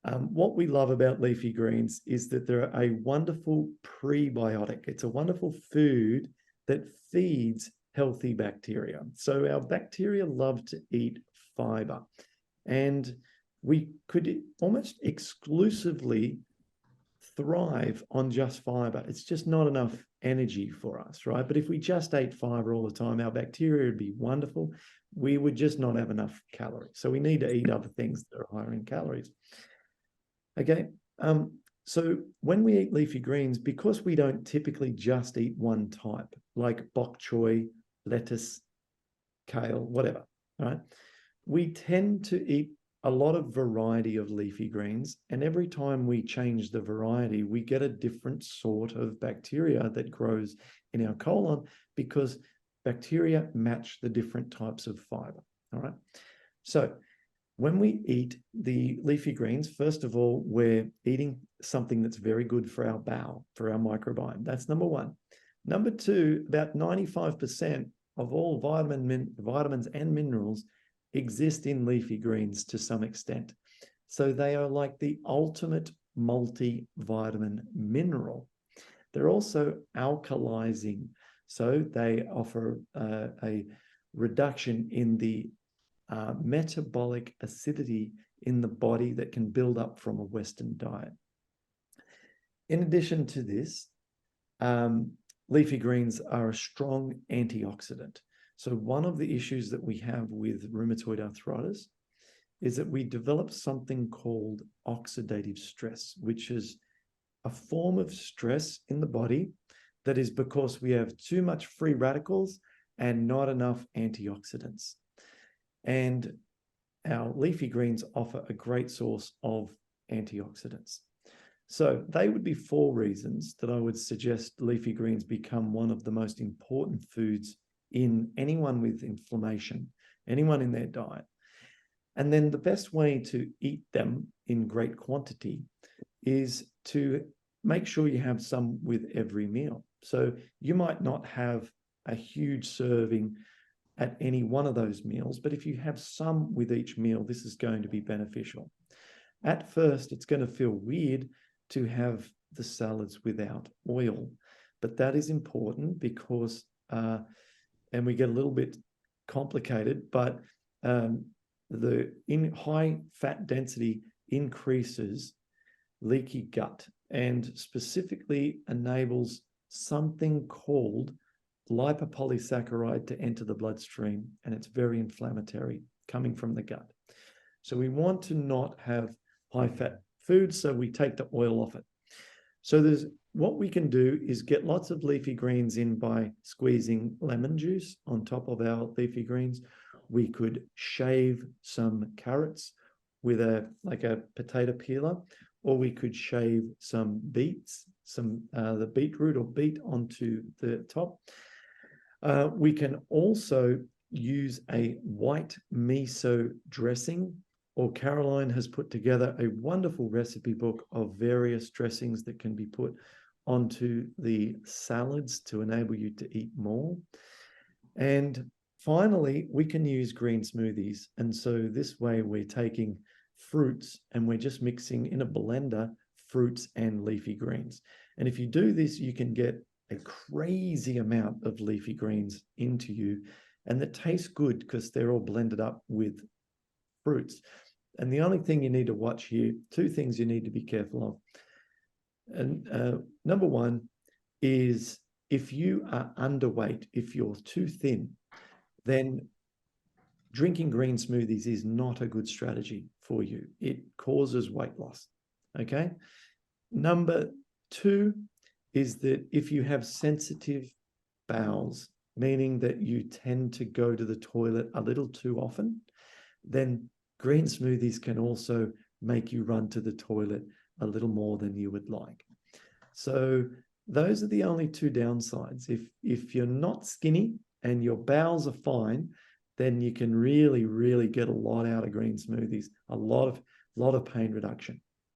What we love about leafy greens is that they're a wonderful prebiotic. It's a wonderful food that feeds healthy bacteria. So our bacteria love to eat fiber, and we could almost exclusively thrive on just fiber. It's just not enough energy for us, right? But if we just ate fiber all the time, our bacteria would be wonderful. We would just not have enough calories. So we need to eat other things that are higher in calories. Okay, so when we eat leafy greens, because we don't typically just eat one type, like bok choy, lettuce, kale, whatever, right? We tend to eat a lot of variety of leafy greens, and every time we change the variety, we get a different sort of bacteria that grows in our colon because bacteria match the different types of fiber, all right? So when we eat the leafy greens, first of all, we're eating something that's very good for our bowel, for our microbiome. That's number one. Number two, about 95% of all vitamins and minerals exist in leafy greens to some extent. So they are like the ultimate multivitamin mineral. They're also alkalizing. So they offer a reduction in the metabolic acidity in the body that can build up from a Western diet. In addition to this, leafy greens are a strong antioxidant. So one of the issues that we have with rheumatoid arthritis is that we develop something called oxidative stress, which is a form of stress in the body that is because we have too much free radicals and not enough antioxidants. And our leafy greens offer a great source of antioxidants. So they would be 4 reasons that I would suggest leafy greens become one of the most important foods in anyone with inflammation, anyone in their diet. And then the best way to eat them in great quantity is to make sure you have some with every meal. So you might not have a huge serving at any one of those meals, but if you have some with each meal, this is going to be beneficial. At first, it's going to feel weird to have the salads without oil, but that is important because, and we get a little bit complicated, but the high fat density increases leaky gut and specifically enables something called lipopolysaccharide to enter the bloodstream, and it's very inflammatory coming from the gut. So we want to not have high fat foods, so we take the oil off it. So what we can do is get lots of leafy greens in by squeezing lemon juice on top of our leafy greens. We could shave some carrots with like a potato peeler, or we could shave some beets, the beetroot or beet onto the top. We can also use a white miso dressing, or Caroline has put together a wonderful recipe book of various dressings that can be put onto the salads to enable you to eat more. And finally, we can use green smoothies. And so this way we're taking fruits and we're just mixing in a blender fruits and leafy greens. And if you do this, you can get a crazy amount of leafy greens into you, and that tastes good because they're all blended up with fruits. And the only thing you need to watch here, 2 things you need to be careful of. And number one is if you are underweight, if you're too thin, then drinking green smoothies is not a good strategy for you. It causes weight loss, okay? Number 2 is that if you have sensitive bowels, meaning that you tend to go to the toilet a little too often, then green smoothies can also make you run to the toilet a little more than you would like. So those are the only 2 downsides. If you're not skinny and your bowels are fine, then you can really, really get a lot out of green smoothies, a lot of pain reduction.